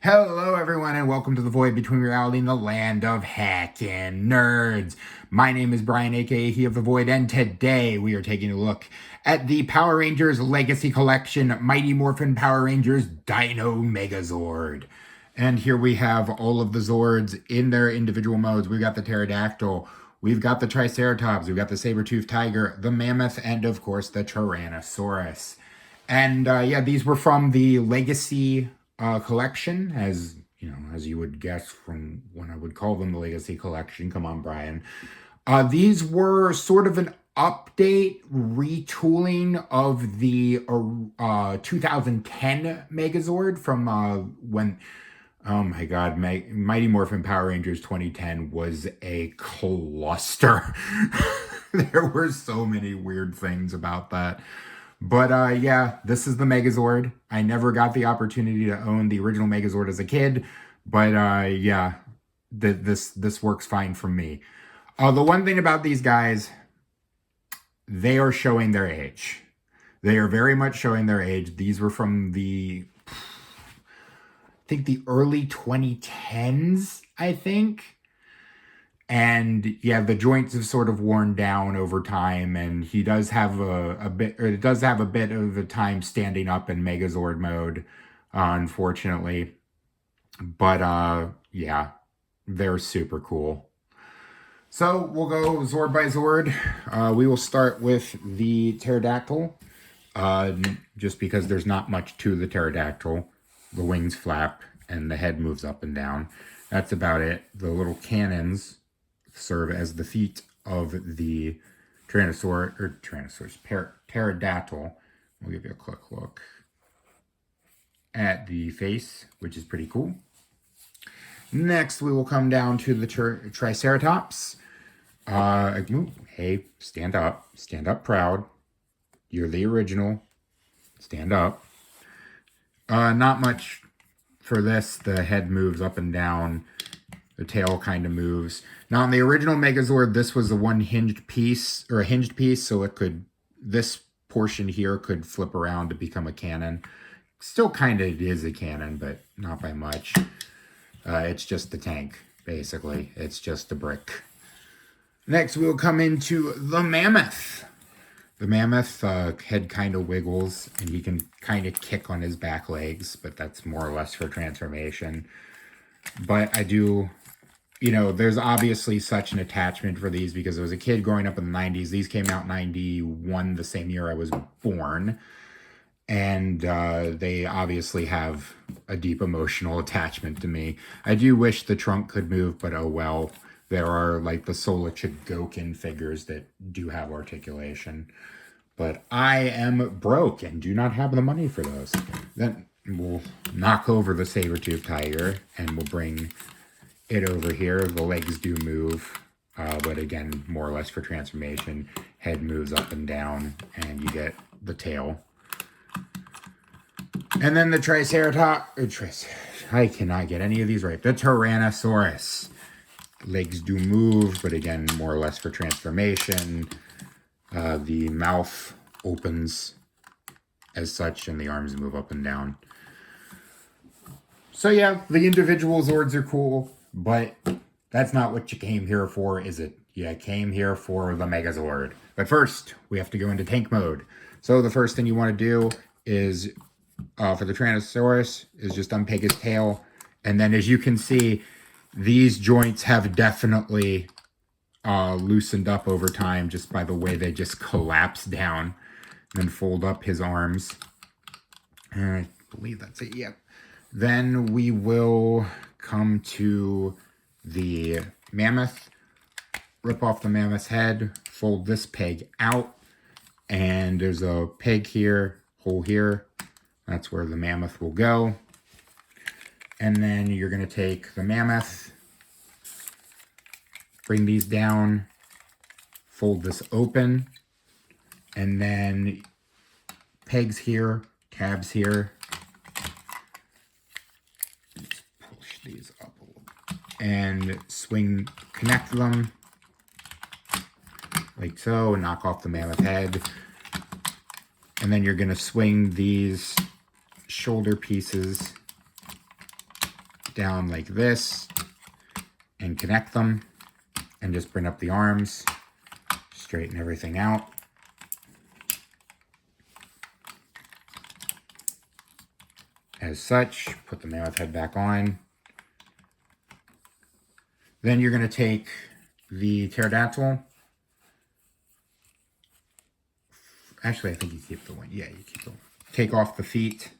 Hello, everyone, and welcome to the void between reality and the land of hackin' nerds. My name is Brian, aka He of the Void, and today we are taking a look at the Power Rangers Legacy Collection Mighty Morphin Power Rangers Dino Megazord. And here we have all of the Zords in their individual modes. We've got the Pterodactyl, we've got the Triceratops, we've got the Saber-toothed Tiger, the Mammoth, and of course the Tyrannosaurus. And these were from the Legacy collection, as you know, as you would guess from when I would call them the Legacy Collection. Come on, Brian. These were sort of an update, retooling of the 2010 Megazord from when, oh my god, Mighty Morphin Power Rangers 2010 was a cluster. There were so many weird things about that. But yeah, this is the Megazord. I never got the opportunity to own the original Megazord as a kid, but yeah, this works fine for me. The one thing about these guys, they are showing their age. They are very much showing their age. These were from the, I think, the early 2010s, I think. And yeah, the joints have sort of worn down over time, and he does have a bit of a time standing up in Megazord mode, unfortunately. But yeah, they're super cool. So we'll go Zord by Zord. We will start with the Pterodactyl, just because there's not much to the Pterodactyl. The wings flap and the head moves up and down. That's about it. The little cannons serve as the feet of the pterodactyl. We'll give you a quick look at the face, which is pretty cool. Next, we will come down to the Triceratops. Hey, stand up proud. You're the original. Stand up. Not much for this. The head moves up and down. The tail kind of moves. Now, in the original Megazord, this was a hinged piece, so this portion here could flip around to become a cannon. Still kind of is a cannon, but not by much. It's just the tank, basically. It's just a brick. Next, we'll come into the Mammoth. The Mammoth head kind of wiggles, and he can kind of kick on his back legs, but that's more or less for transformation. But I do... You know, there's obviously such an attachment for these because I was a kid growing up in the 90s. These came out in 91, the same year I was born. And they obviously have a deep emotional attachment to me. I do wish the trunk could move, but oh well. There are like the Sola Chigokin figures that do have articulation. But I am broke and do not have the money for those. Then we'll knock over the Saber-toothed Tiger and we'll bring it over here. The legs do move, but again, more or less for transformation. Head moves up and down, and you get the tail. And then the Triceratops, I cannot get any of these right. The Tyrannosaurus. Legs do move, but again, more or less for transformation. The mouth opens as such, and the arms move up and down. So yeah, the individual Zords are cool. But that's not what you came here for, is it? You came here for the Megazord. But first, we have to go into tank mode. So the first thing you want to do is, for the Tyrannosaurus, is just unpeg his tail. And then as you can see, these joints have definitely loosened up over time just by the way they just collapse down. And then fold up his arms. And I believe that's it, yep. Then we will come to the Mammoth, rip off the Mammoth's head, fold this peg out, and there's a peg here, hole here. That's where the Mammoth will go. And then you're going to take the Mammoth, bring these down, fold this open, and then pegs here, tabs here. These up a little and connect them like so, and knock off the Mammoth head. And then you're going to swing these shoulder pieces down like this and connect them and just bring up the arms, straighten everything out. As such, put the mammoth head back on. Then you're going to take the pterodactyl. Actually, I think you keep the one. Yeah, you keep the one. Take off the feet.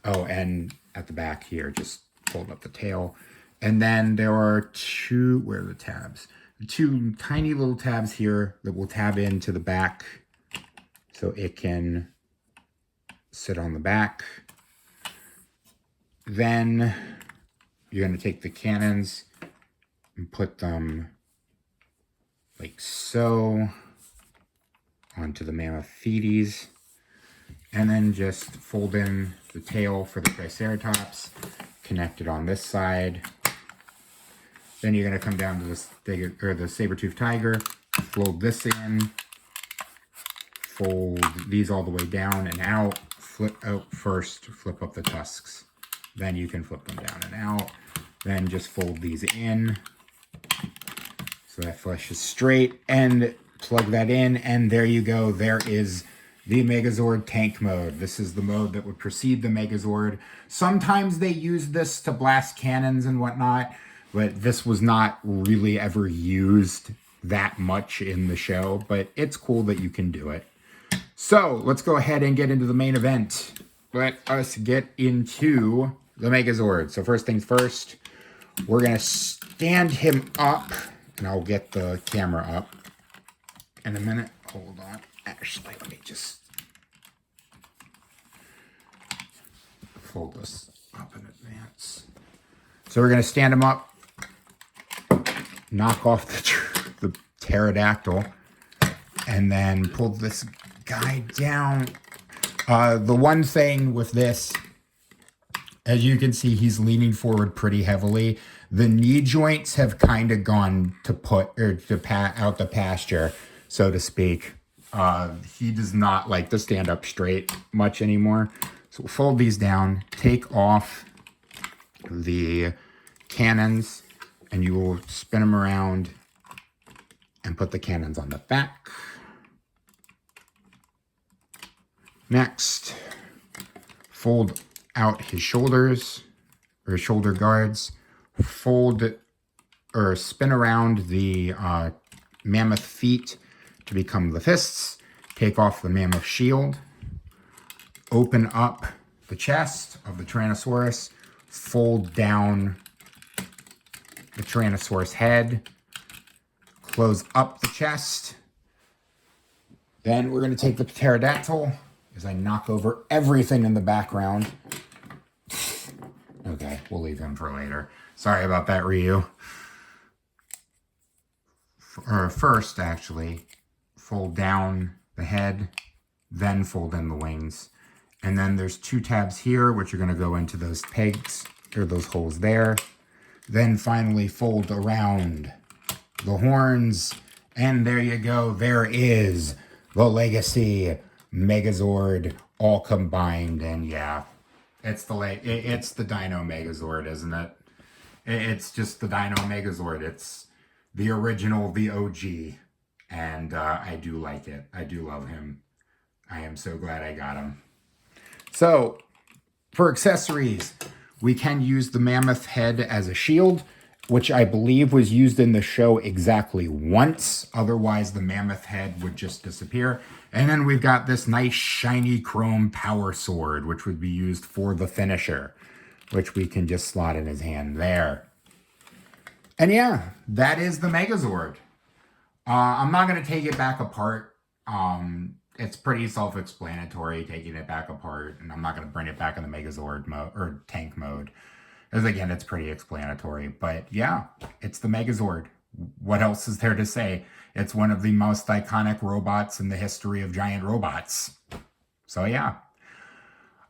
Oh, and at the back here, just fold up the tail. And then there are two, where are the tabs? Two tiny little tabs here that will tab into the back so it can sit on the back. Then you're going to take the cannons and put them like so onto the mammoth feeties. And then just fold in the tail for the Triceratops, connect it on this side. Then you're going to come down to the saber-toothed tiger, fold this in, fold these all the way down and out, flip out first, flip up the tusks. Then you can flip them down and out. Then just fold these in so that flesh is straight, and plug that in, and there you go. There is the Megazord tank mode. This is the mode that would precede the Megazord. Sometimes they use this to blast cannons and whatnot, but this was not really ever used that much in the show, but it's cool that you can do it. So let's go ahead and get into the main event. Let us get into the Megazord. So first things first, we're going to stand him up, and I'll get the camera up in a minute. Hold on. Actually, let me just fold this up in advance. So we're going to stand him up, knock off the pterodactyl, and then pull this guy down. The one thing with this, as you can see, he's leaning forward pretty heavily. The knee joints have kind of gone to out the pasture, so to speak. He does not like to stand up straight much anymore. So we'll fold these down, take off the cannons, and you will spin them around and put the cannons on the back. Next, fold out his shoulders, or shoulder guards. Fold or spin around the mammoth feet to become the fists. Take off the mammoth shield. Open up the chest of the Tyrannosaurus. Fold down the Tyrannosaurus head. Close up the chest. Then we're going to take the pterodactyl as I knock over everything in the background. Okay, we'll leave him for later. Sorry about that, Ryu. First, actually, fold down the head, then fold in the wings. And then there's two tabs here, which are going to go into those pegs, or those holes there. Then finally fold around the horns. And there you go. There is the Legacy Megazord all combined. And yeah, it's the Dino Megazord, isn't it? It's just the Dino Megazord. It's the original, the OG. And I do like it. I do love him. I am so glad I got him. So, for accessories, we can use the mammoth head as a shield, which I believe was used in the show exactly once. Otherwise, the mammoth head would just disappear. And then we've got this nice shiny chrome power sword, which would be used for the finisher, which we can just slot in his hand there. And yeah, that is the Megazord. I'm not going to take it back apart. It's pretty self-explanatory taking it back apart, and I'm not going to bring it back in the Megazord mode or tank mode, because again, it's pretty explanatory. But yeah, it's the Megazord. What else is there to say? It's one of the most iconic robots in the history of giant robots. So yeah.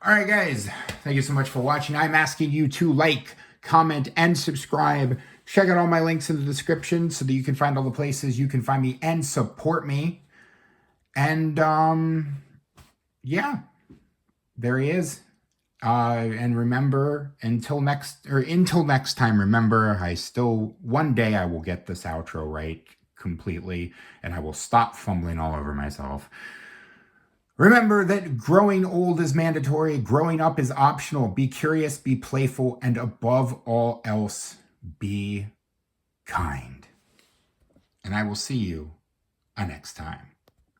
All right, guys, thank you so much for watching. I'm asking you to like, comment, and subscribe. Check out all my links in the description so that you can find all the places you can find me and support me. And, yeah, there he is. And remember, until next time, remember, one day I will get this outro right completely, and I will stop fumbling all over myself. Remember that growing old is mandatory, growing up is optional. Be curious, be playful, and above all else, be kind. And I will see you next time.